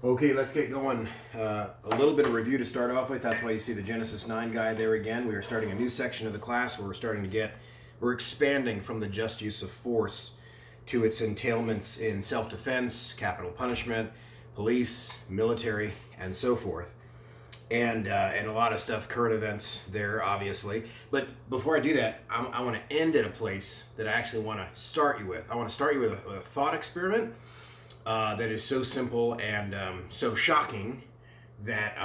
Okay, let's get going. A little bit of review to start off with. That's why you see the Genesis 9 guy there again. We are starting a new section of the class where we're expanding from the just use of force to its entailments in self-defense, capital punishment, police, military, and so forth. And a lot of stuff, current events there, obviously. But before I do that, I want to end at a place that I actually want to start you with. I want to start you with a thought experiment that is so simple and so shocking that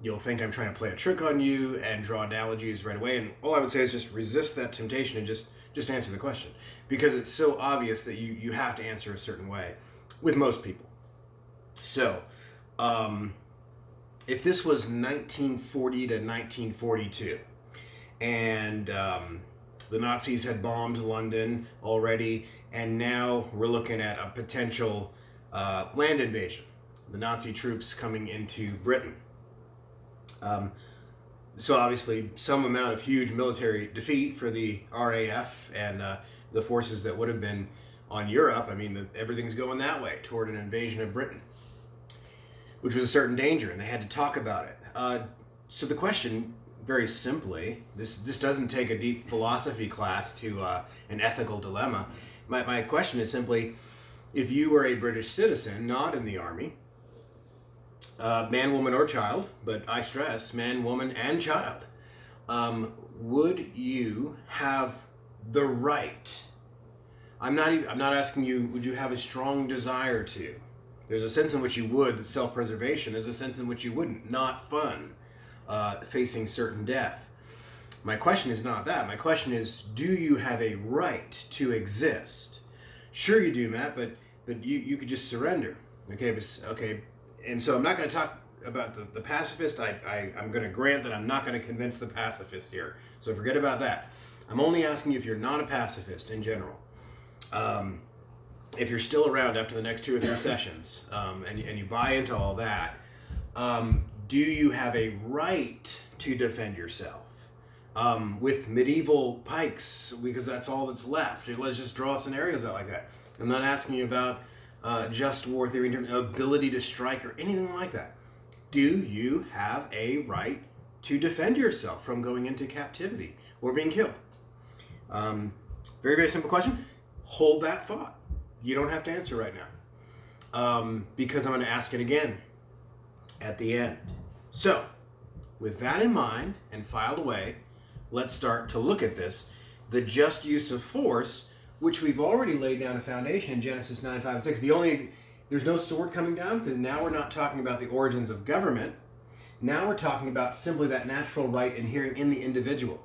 you'll think I'm trying to play a trick on you and draw analogies right away. And all I would say is just resist that temptation and just answer the question, because it's so obvious that you have to answer a certain way with most people. So, if this was 1940 to 1942, and the Nazis had bombed London already, and now we're looking at a potential land invasion, the Nazi troops coming into Britain. So obviously some amount of huge military defeat for the RAF and the forces that would have been on Europe. I mean, everything's going that way toward an invasion of Britain, which was a certain danger, and they had to talk about it. So the question, very simply, this doesn't take a deep philosophy class to an ethical dilemma. My question is simply, if you were a British citizen, not in the army, man, woman, or child, but I stress man, woman, and child, would you have the right? I'm not asking you, would you have a strong desire to? There's a sense in which you would, self-preservation. There's a sense in which you wouldn't, not fun, facing certain death. My question is not that. My question is, do you have a right to exist? Sure you do, Matt, but you could just surrender. Okay. And so I'm not going to talk about the pacifist. I'm going to grant that I'm not going to convince the pacifist here. So forget about that. I'm only asking you if you're not a pacifist in general. If you're still around after the next 2 or 3 sessions, and you buy into all that, do you have a right to defend yourself with medieval pikes, because that's all that's left? Let's just draw scenarios out like that. I'm not asking you about just war theory in terms of ability to strike or anything like that. Do you have a right to defend yourself from going into captivity or being killed? Very, very simple question. Hold that thought. You don't have to answer right now, because I'm going to ask it again at the end. So, with that in mind and filed away, let's start to look at this, the just use of force, which we've already laid down a foundation in Genesis 9, 5, and 6. There's no sword coming down, because now we're not talking about the origins of government. Now we're talking about simply that natural right inherent in the individual.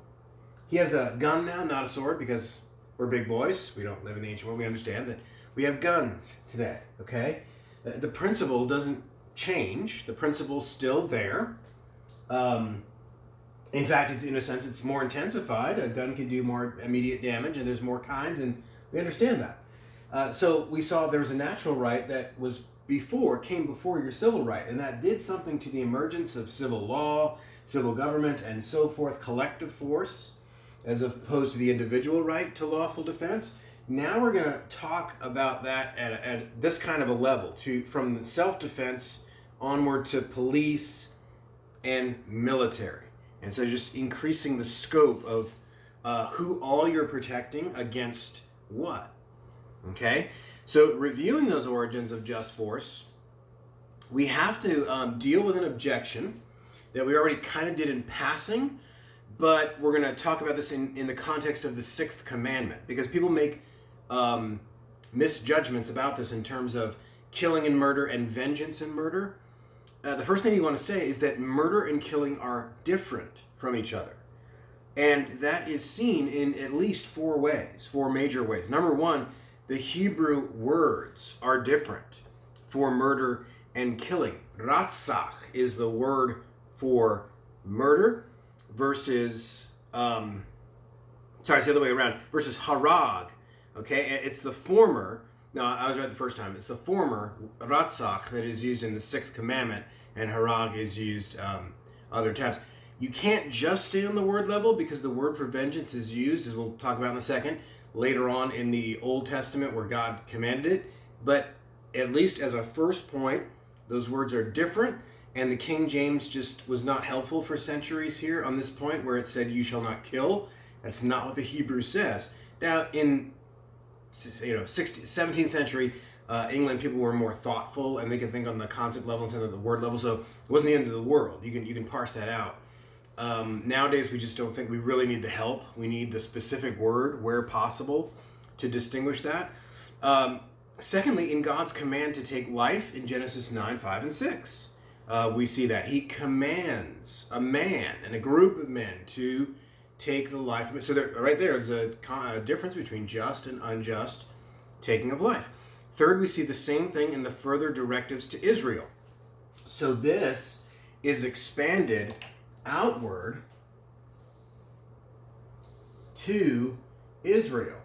He has a gun now, not a sword, because we're big boys. We don't live in the ancient world. We understand that we have guns today, okay? The principle doesn't change. The principle's still there. In fact, in a sense, it's more intensified. A gun can do more immediate damage, and there's more kinds, and we understand that. So we saw there was a natural right that came before your civil right, and that did something to the emergence of civil law, civil government, and so forth, collective force, as opposed to the individual right to lawful defense. Now we're going to talk about that at this kind of a level, from the self-defense onward to police and military. And so just increasing the scope of who all you're protecting against what. Okay? So reviewing those origins of just force, we have to deal with an objection that we already kind of did in passing, but we're going to talk about this in the context of the 6th commandment, because people make misjudgments about this in terms of killing and murder and vengeance and murder. The first thing you want to say is that murder and killing are different from each other. And that is seen in at least 4 major ways. Number 1, the Hebrew words are different for murder and killing. Ratzach is the word for murder versus, it's the other way around, versus harag. Okay, it's the former. No, I was right the first time. It's the former, Ratzach, that is used in the 6th commandment, and harag is used other times. You can't just stay on the word level, because the word for vengeance is used, as we'll talk about in a second, later on in the Old Testament where God commanded it. But at least as a first point, Those words are different, and the King James just was not helpful for centuries here on this point where it said, you shall not kill. That's not what the Hebrew says. Now, in 17th century England, people were more thoughtful, and they could think on the concept level instead of the word level, so it wasn't the end of the world. You can parse that out. Nowadays, we just don't think we really need the help. We need the specific word, where possible, to distinguish that. Secondly, in God's command to take life in Genesis 9, 5, and 6, we see that He commands a man and a group of men to take the life of it. So right there is a difference between just and unjust taking of life. Third, we see the same thing in the further directives to Israel. So this is expanded outward to Israel.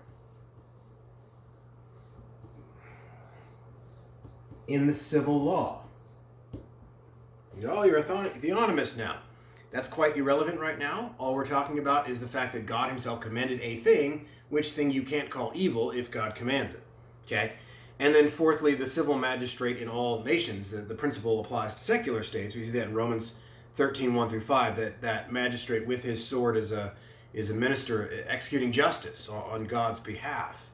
In the civil law. Oh, you're a theonomist now. That's quite irrelevant right now. All we're talking about is the fact that God himself commanded a thing, which thing you can't call evil if God commands it. Okay? And then fourthly, the civil magistrate in all nations. The principle applies to secular states. We see that in Romans 13, 1 through 5, that magistrate with his sword is a minister executing justice on God's behalf.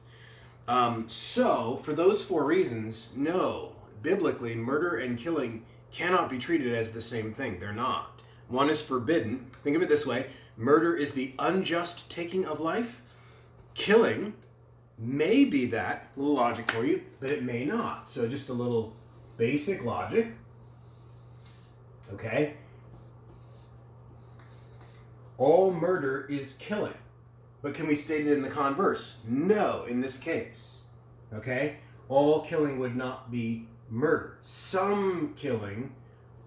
So, for those four reasons, no, biblically, murder and killing cannot be treated as the same thing. They're not. One is forbidden. Think of it this way. Murder is the unjust taking of life. Killing may be that. A little logic for you, but it may not. So just a little basic logic. Okay? All murder is killing. But can we state it in the converse? No, in this case. Okay? All killing would not be murder. Some killing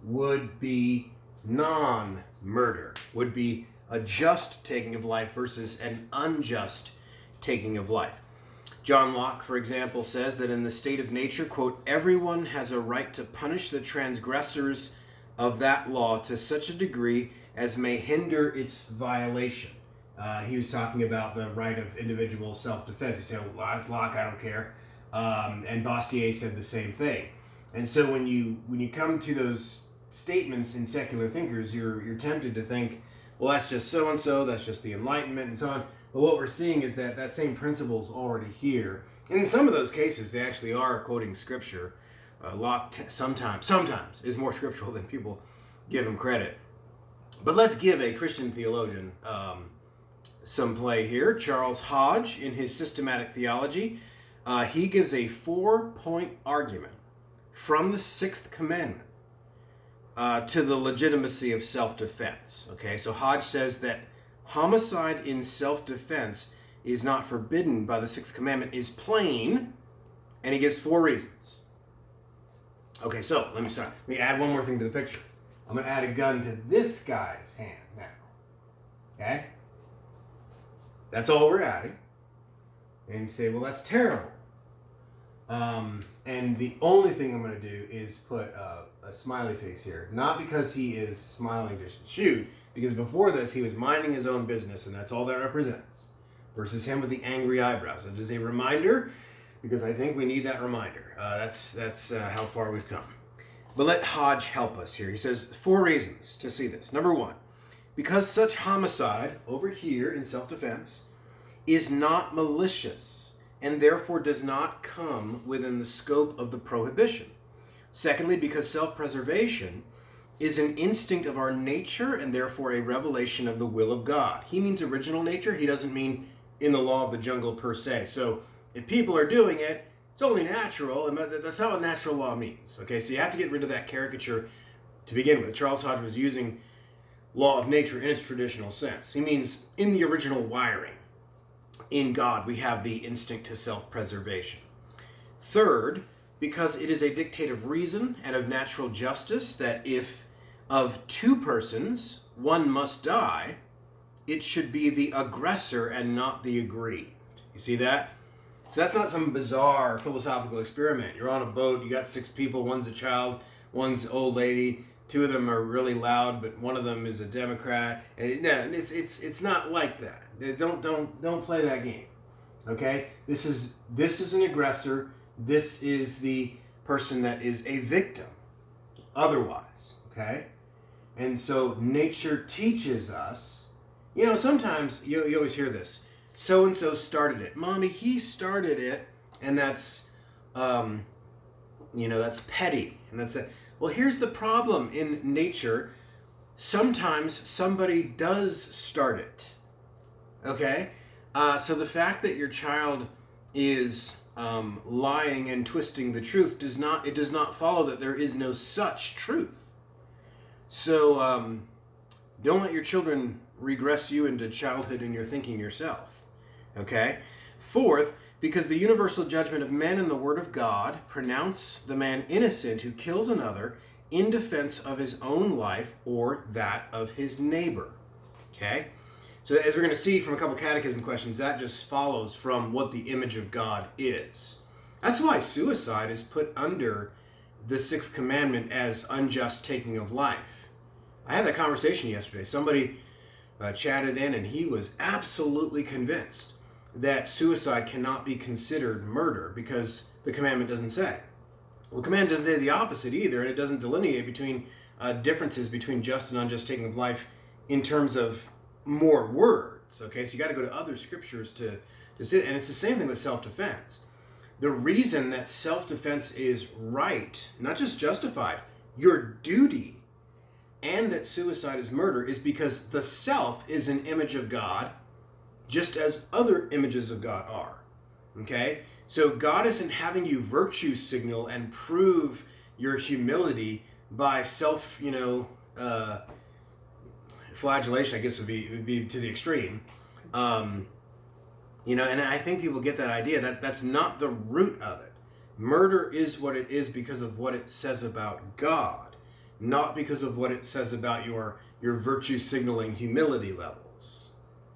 would be non-murder, would be a just taking of life versus an unjust taking of life. John Locke, for example, says that in the state of nature, quote, everyone has a right to punish the transgressors of that law to such a degree as may hinder its violation. He was talking about the right of individual self-defense. He said, well, that's Locke, I don't care. And Bastiat said the same thing. And so when you come to those statements in secular thinkers, you're tempted to think, well, that's just so-and-so, that's just the Enlightenment, and so on. But what we're seeing is that same principle is already here. And in some of those cases, they actually are quoting Scripture. Locke sometimes is more scriptural than people give him credit. But let's give a Christian theologian some play here. Charles Hodge, in his Systematic Theology, he gives a 4-point argument from the Sixth Commandment to the legitimacy of self-defense. Okay, so Hodge says that homicide in self-defense is not forbidden by the Sixth Commandment is plain, and he gives 4 reasons. Okay, so let me add one more thing to the picture. I'm going to add a gun to this guy's hand now. Okay? That's all we're adding. And you say, well, that's terrible. And the only thing I'm going to do is put a smiley face here. Not because he is smiling to shoot, because before this he was minding his own business, and that's all that represents. Versus him with the angry eyebrows. It is a reminder, because I think we need that reminder. That's how far we've come. But let Hodge help us here. He says 4 reasons to see this. Number 1, because such homicide over here in self-defense is not malicious and therefore does not come within the scope of the prohibition. Secondly, because self-preservation is an instinct of our nature and therefore a revelation of the will of God. He means original nature. He doesn't mean in the law of the jungle per se. So if people are doing it, it's only natural, and that's not what natural law means. Okay, so you have to get rid of that caricature to begin with. Charles Hodge was using law of nature in its traditional sense. He means in the original wiring, in God, we have the instinct to self-preservation. Third, because it is a dictate of reason and of natural justice that if of 2 persons one must die, it should be the aggressor and not the aggrieved. You see that? So that's not some bizarre philosophical experiment. You're on a boat, you got 6 people, one's a child, one's an old lady, 2 of them are really loud, but one of them is a Democrat. And no, it's not like that. Don't play that game. Okay? This is an aggressor. This is the person that is a victim. otherwise, okay? And so nature teaches us, sometimes you always hear this, so-and-so started it. Mommy, he started it, and that's, that's petty, and that's it. Well, here's the problem in nature. Sometimes somebody does start it, okay? So the fact that your child is lying and twisting the truth does not follow that there is no such truth. So don't let your children regress you into childhood in your thinking yourself, okay? Fourth, because the universal judgment of men and the word of God pronounce the man innocent who kills another in defense of his own life or that of his neighbor. Okay? So as we're going to see from a couple catechism questions, that just follows from what the image of God is. That's why suicide is put under the sixth commandment as unjust taking of life. I had that conversation yesterday. Somebody chatted in and he was absolutely convinced that suicide cannot be considered murder because the commandment doesn't say. Well, the commandment doesn't say the opposite either, and it doesn't delineate between differences between just and unjust taking of life in terms of more words. Okay, so you got to go to other scriptures to see it. And it's the same thing with self-defense. The reason that self-defense is right, not just justified, your duty, and that suicide is murder is because the self is an image of God, just as other images of God are. Okay? So God isn't having you virtue signal and prove your humility by self, flagellation, I guess would be to the extreme. And I think people get that idea. That's not the root of it. Murder is what it is because of what it says about God, not because of what it says about your virtue signaling humility levels.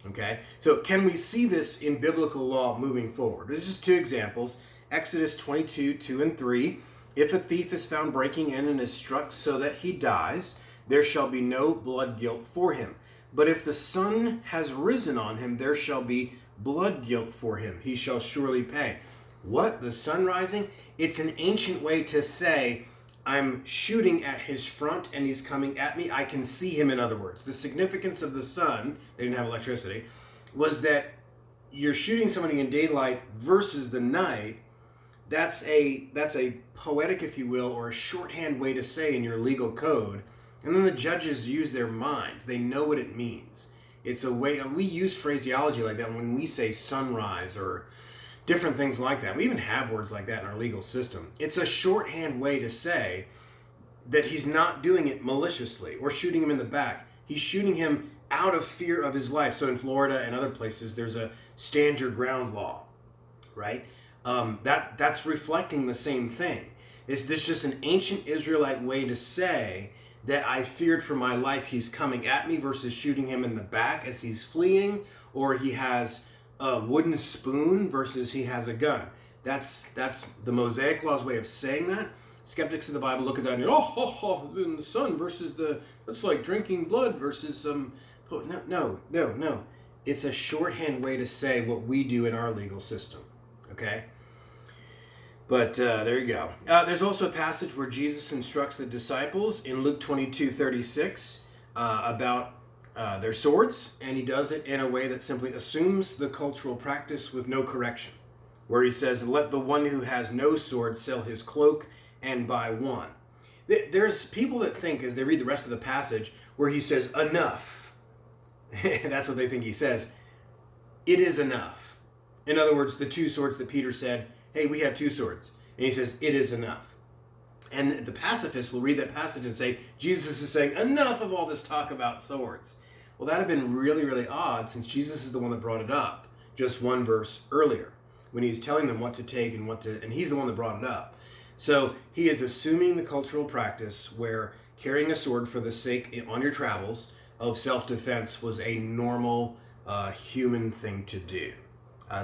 Okay, so can we see this in biblical law moving forward? There's just two examples. Exodus 22, 2 and 3. If a thief is found breaking in and is struck so that he dies, there shall be no blood guilt for him. But if the sun has risen on him, there shall be blood guilt for him. He shall surely pay. What? The sun rising? It's an ancient way to say, I'm shooting at his front and he's coming at me. I can see him, in other words. The significance of the sun, they didn't have electricity, was that you're shooting somebody in daylight versus the night. That's a poetic, if you will, or a shorthand way to say in your legal code. And then the judges use their minds. They know what it means. It's a way, we use phraseology like that when we say sunrise or different things like that. We even have words like that in our legal system. It's a shorthand way to say that he's not doing it maliciously or shooting him in the back. He's shooting him out of fear of his life. So in Florida and other places, there's a stand your ground law, right? That's reflecting the same thing. It's just an ancient Israelite way to say that I feared for my life. He's coming at me versus shooting him in the back as he's fleeing, or he has a wooden spoon versus he has a gun. That's the Mosaic Law's way of saying that. Skeptics of the Bible look at that and go, in the sun versus that's like drinking blood versus no. It's a shorthand way to say what we do in our legal system. Okay? But there you go. There's also a passage where Jesus instructs the disciples in Luke 22:36 about their swords, and he does it in a way that simply assumes the cultural practice with no correction, where he says, let the one who has no sword sell his cloak and buy one. There's people that think, as they read the rest of the passage, where he says, enough. That's what they think he says. It is enough. In other words, the two swords that Peter said, hey, we have two swords. And he says, it is enough. And the pacifists will read that passage and say, Jesus is saying, enough of all this talk about swords. Well, that would have been really, really odd, since Jesus is the one that brought it up just one verse earlier, when he's telling them what to take and he's the one that brought it up. So he is assuming the cultural practice where carrying a sword for the sake, on your travels, of self-defense was a normal human thing to do.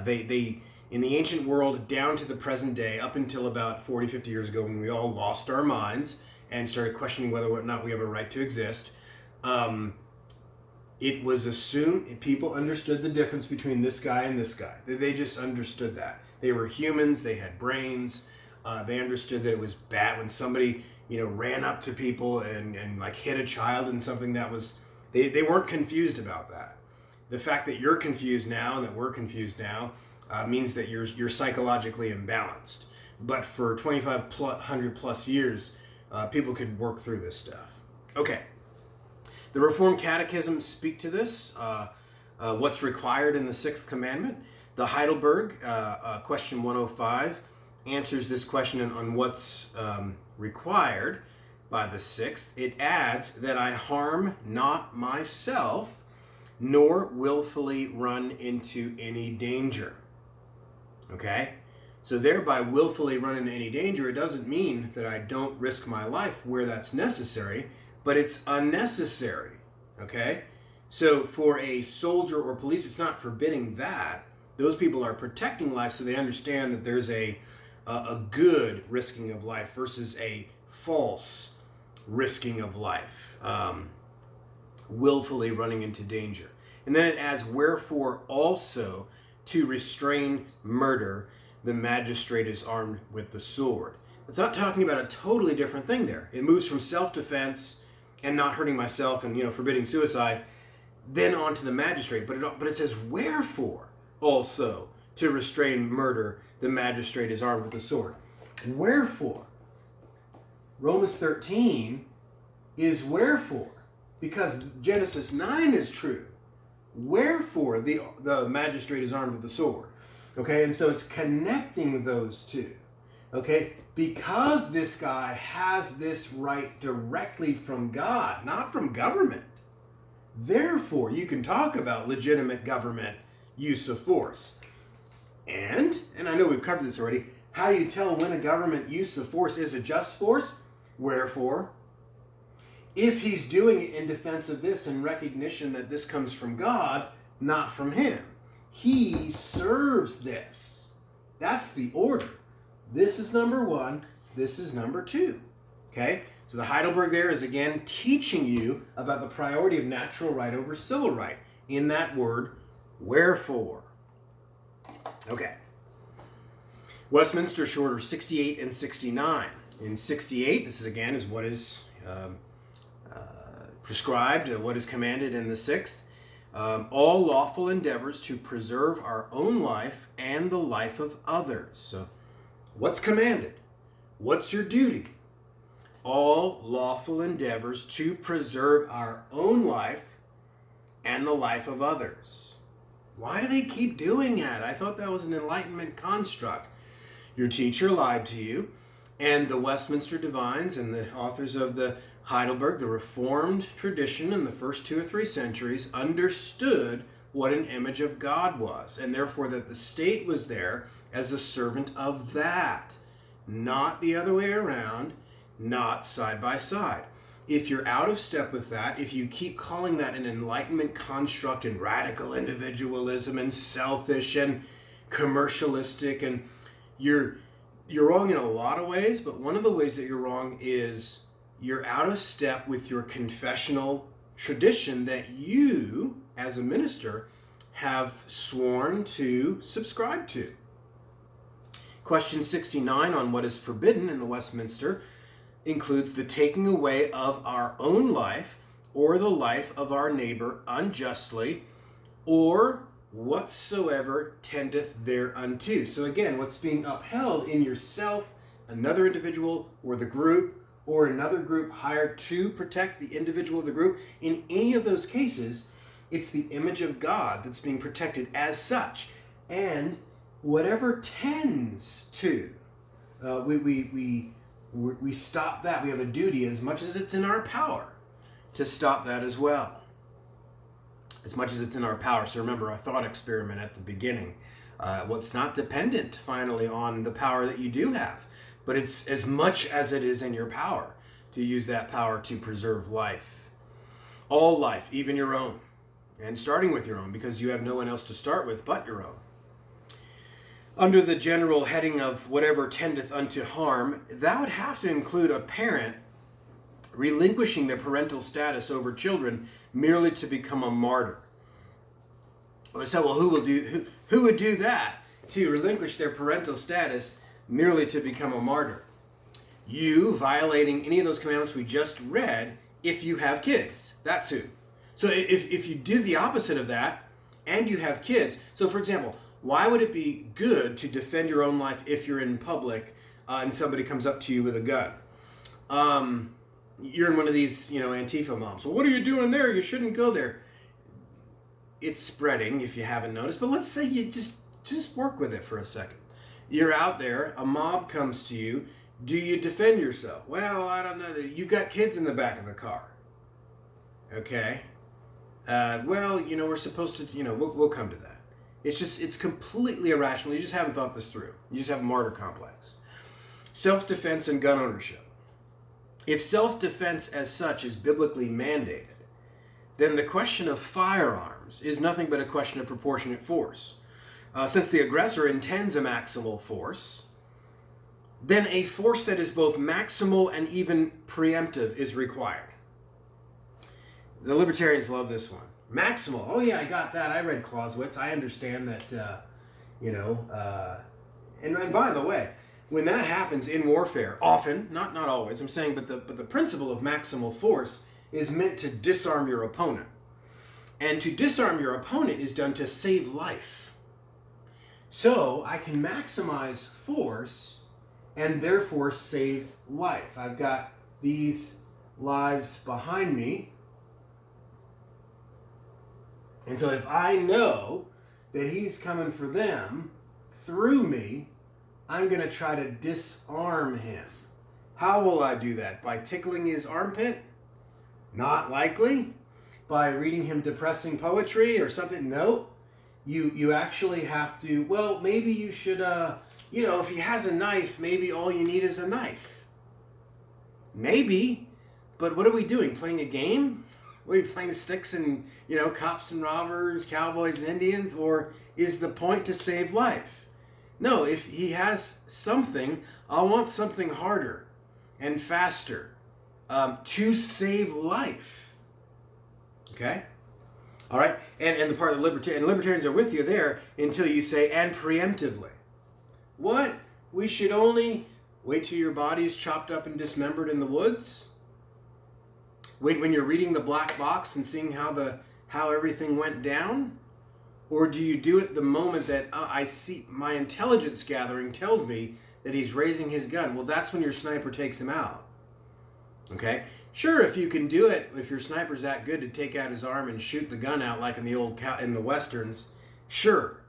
They in the ancient world, down to the present day, up until about 40, 50 years ago, when we all lost our minds and started questioning whether or not we have a right to exist, it was assumed, people understood the difference between this guy and this guy. They just understood that. They were humans, they had brains, They understood that it was bad when somebody, ran up to people and like hit a child and something that was, they weren't confused about that. The fact that you're confused now and that we're confused now means that you're psychologically imbalanced. But for 2,500 plus years, people could work through this stuff. Okay. The Reformed Catechisms speak to this. What's required in the Sixth Commandment. The Heidelberg Question 105 answers this question on what's required by the Sixth. It adds that I harm not myself, nor willfully run into any danger. Okay? So thereby willfully run into any danger, it doesn't mean that I don't risk my life where that's necessary, but it's unnecessary. Okay? So for a soldier or police, it's not forbidding that. Those people are protecting life, so they understand that there's a good risking of life versus a false risking of life, willfully running into danger. And then it adds, wherefore also to restrain murder, the magistrate is armed with the sword. It's not talking about a totally different thing there. It moves from self-defense and not hurting myself and forbidding suicide, then on to the magistrate. But it says, wherefore also to restrain murder, the magistrate is armed with the sword. Wherefore? Romans 13 is wherefore, because Genesis 9 is true. Wherefore the magistrate is armed with the sword. Okay, and so it's connecting those two. Okay, because this guy has this right directly from God, not from government. Therefore, you can talk about legitimate government use of force. And I know we've covered this already, how do you tell when a government use of force is a just force? Wherefore, if he's doing it in defense of this and recognition that this comes from God, not from him. He serves this. That's the order. This is number one. This is number two. Okay? So the Heidelberg there is again teaching you about the priority of natural right over civil right in that word, wherefore. Okay. Westminster Shorter 68 and 69. In 68, this is what is prescribed, what is commanded in the Sixth. All lawful endeavors to preserve our own life and the life of others. So, what's commanded? What's your duty? All lawful endeavors to preserve our own life and the life of others. Why do they keep doing that? I thought that was an Enlightenment construct. Your teacher lied to you, and the Westminster Divines and the authors of the Heidelberg, the Reformed tradition in the first 2 or 3 centuries, understood what an image of God was, and therefore that the state was there as a servant of that, not the other way around, not side by side. If you're out of step with that, if you keep calling that an Enlightenment construct and radical individualism and selfish and commercialistic, and you're wrong in a lot of ways, but one of the ways that you're wrong is you're out of step with your confessional tradition that you, as a minister, have sworn to subscribe to. Question 69 on what is forbidden in the Westminster includes the taking away of our own life or the life of our neighbor unjustly, or whatsoever tendeth thereunto. So again, what's being upheld in yourself, another individual, or the group, or another group hired to protect the individual of the group, in any of those cases, it's the image of God that's being protected as such. And whatever tends to, we stop that. We have a duty as much as it's in our power to stop that as well. As much as it's in our power. So remember our thought experiment at the beginning. It's not dependent, finally, on the power that you do have. But it's as much as it is in your power to use that power to preserve life. All life, even your own. And starting with your own, because you have no one else to start with but your own. Under the general heading of whatever tendeth unto harm, that would have to include a parent relinquishing their parental status over children merely to become a martyr. So, well, who would do that? To relinquish their parental status merely to become a martyr. You violating any of those commandments we just read if you have kids. That's who. So if you do the opposite of that and you have kids, so for example, why would it be good to defend your own life if you're in public and somebody comes up to you with a gun? You're in one of these, Antifa moms. Well, what are you doing there? You shouldn't go there. It's spreading if you haven't noticed, but let's say you just work with it for a second. You're out there, a mob comes to you. Do you defend yourself? Well, I don't know. You've got kids in the back of the car. Okay. Well, we're supposed to, we'll come to that. It's completely irrational. You just haven't thought this through. You just have a martyr complex. Self-defense and gun ownership. If self-defense as such is biblically mandated, then the question of firearms is nothing but a question of proportionate force. Since the aggressor intends a maximal force, then a force that is both maximal and even preemptive is required. The libertarians love this one. Maximal. Oh yeah, I got that. I read Clausewitz. I understand that, and by the way, when that happens in warfare, often, not always, I'm saying, but the principle of maximal force is meant to disarm your opponent. And to disarm your opponent is done to save life. So I can maximize force and therefore save life. I've got these lives behind me. And so if I know that he's coming for them through me, I'm going to try to disarm him. How will I do that? By tickling his armpit? Not likely. By reading him depressing poetry or something? No. You actually have to, well, maybe you should, if he has a knife, maybe all you need is a knife. Maybe. But what are we doing? Playing a game? Are we playing sticks and, cops and robbers, cowboys and Indians? Or is the point to save life? No, if he has something, I'll want something harder and faster to save life. Okay? All right? And the part of libertarians are with you there until you say, and preemptively. What? We should only wait till your body is chopped up and dismembered in the woods? When you're reading the black box and seeing how everything went down? Or do you do it the moment that I see my intelligence gathering tells me that he's raising his gun? Well, that's when your sniper takes him out. Okay? Sure, if you can do it, if your sniper's that good to take out his arm and shoot the gun out like in the westerns, sure.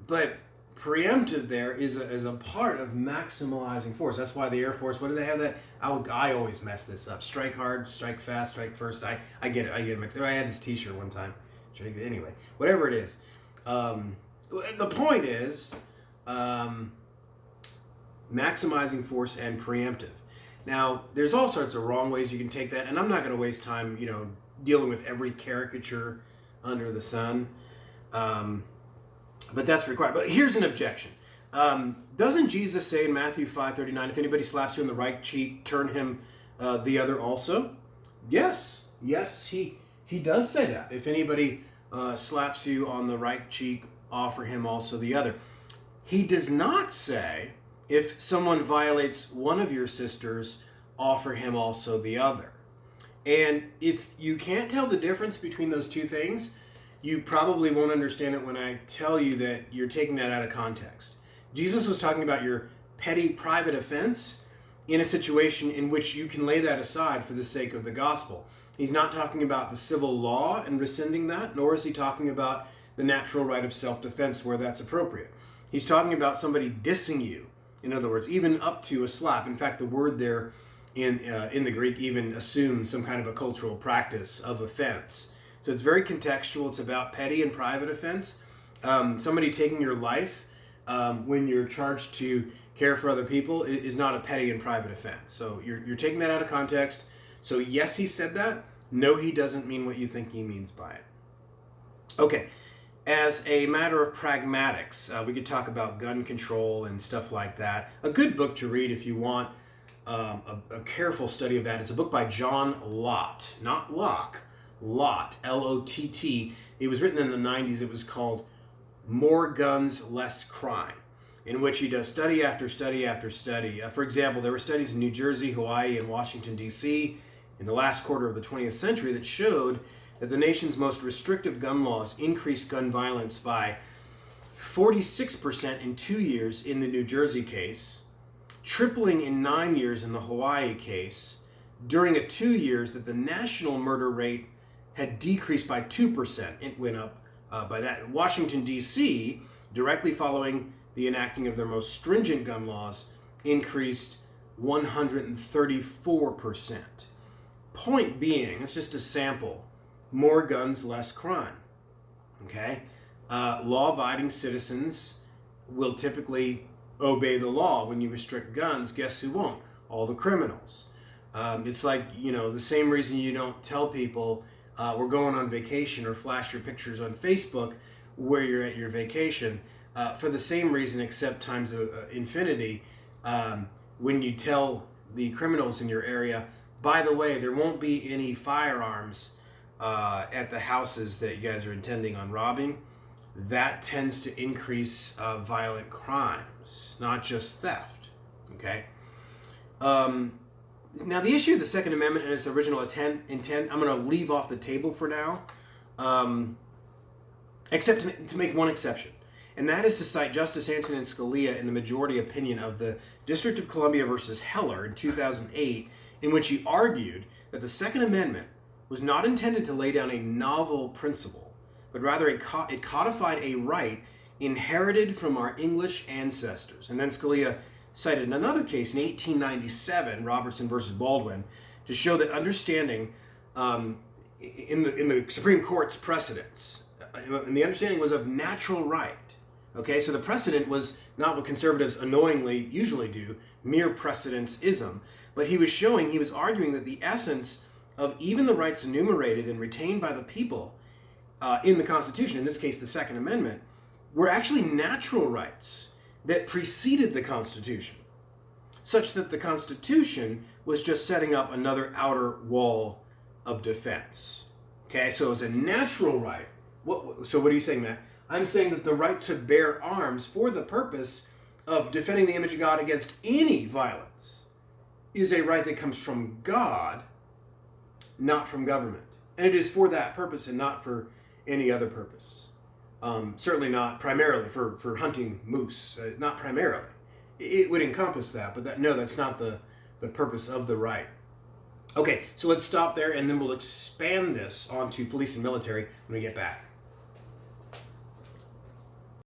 But preemptive there is a part of maximalizing force. That's why the Air Force, what do they have that? I always mess this up. Strike hard, strike fast, strike first. I get it mixed up. I had this t-shirt one time. Anyway, whatever it is. The point is maximizing force and preemptive. Now, there's all sorts of wrong ways you can take that, and I'm not going to waste time, dealing with every caricature under the sun. But that's required. But here's an objection. Doesn't Jesus say in Matthew 5:39, if anybody slaps you on the right cheek, turn him the other also? Yes, he does say that. If anybody slaps you on the right cheek, offer him also the other. He does not say, if someone violates one of your sisters, offer him also the other. And if you can't tell the difference between those two things, you probably won't understand it when I tell you that you're taking that out of context. Jesus was talking about your petty private offense in a situation in which you can lay that aside for the sake of the gospel. He's not talking about the civil law and rescinding that, nor is he talking about the natural right of self-defense where that's appropriate. He's talking about somebody dissing you, in other words, even up to a slap. In fact, the word there in the Greek even assumes some kind of a cultural practice of offense. So it's very contextual. It's about petty and private offense. Somebody taking your life when you're charged to care for other people is not a petty and private offense. So you're taking that out of context. So yes, he said that. No, he doesn't mean what you think he means by it. Okay, as a matter of pragmatics, we could talk about gun control and stuff like that. A good book to read if you want a careful study of that is a book by John Lott, not Locke, Lott, L-O-T-T. It was written in the 90s. It was called More Guns, Less Crime. in which he does study after study after study. For example, there were studies in New Jersey, Hawaii, and Washington, D.C. in the last quarter of the 20th century that showed that the nation's most restrictive gun laws increased gun violence by 46% in 2 years in the New Jersey case, tripling in 9 years in the Hawaii case, during a 2 years that the national murder rate had decreased by 2%. It went up by that. Washington, D.C., directly following the enacting of their most stringent gun laws, increased 134%. Point being, it's just a sample, more guns, less crime. Okay? Law-abiding citizens will typically obey the law. When you restrict guns, guess who won't? All the criminals. It's like, the same reason you don't tell people we're going on vacation or flash your pictures on Facebook where you're at your vacation. For the same reason, except times infinity, when you tell the criminals in your area, by the way, there won't be any firearms at the houses that you guys are intending on robbing, that tends to increase violent crimes, not just theft. Okay? Now, the issue of the Second Amendment and its original intent, I'm going to leave off the table for now, except to make one exception. And that is to cite Justice Antonin Scalia in the majority opinion of the District of Columbia versus Heller in 2008, in which he argued that the Second Amendment was not intended to lay down a novel principle, but rather it codified a right inherited from our English ancestors. And then Scalia cited another case in 1897, Robertson versus Baldwin, to show that understanding in the Supreme Court's precedents, and the understanding was of natural right. Okay, so the precedent was not what conservatives annoyingly usually do, mere precedentism, but he was arguing that the essence of even the rights enumerated and retained by the people in the Constitution, in this case the Second Amendment, were actually natural rights that preceded the Constitution, such that the Constitution was just setting up another outer wall of defense. Okay, so it's a natural right. So what are you saying, Matt? I'm saying that the right to bear arms for the purpose of defending the image of God against any violence is a right that comes from God, not from government. And it is for that purpose and not for any other purpose. Certainly not primarily for hunting moose, not primarily. It would encompass that, but that's not the purpose of the right. Okay, so let's stop there and then we'll expand this onto police and military when we get back.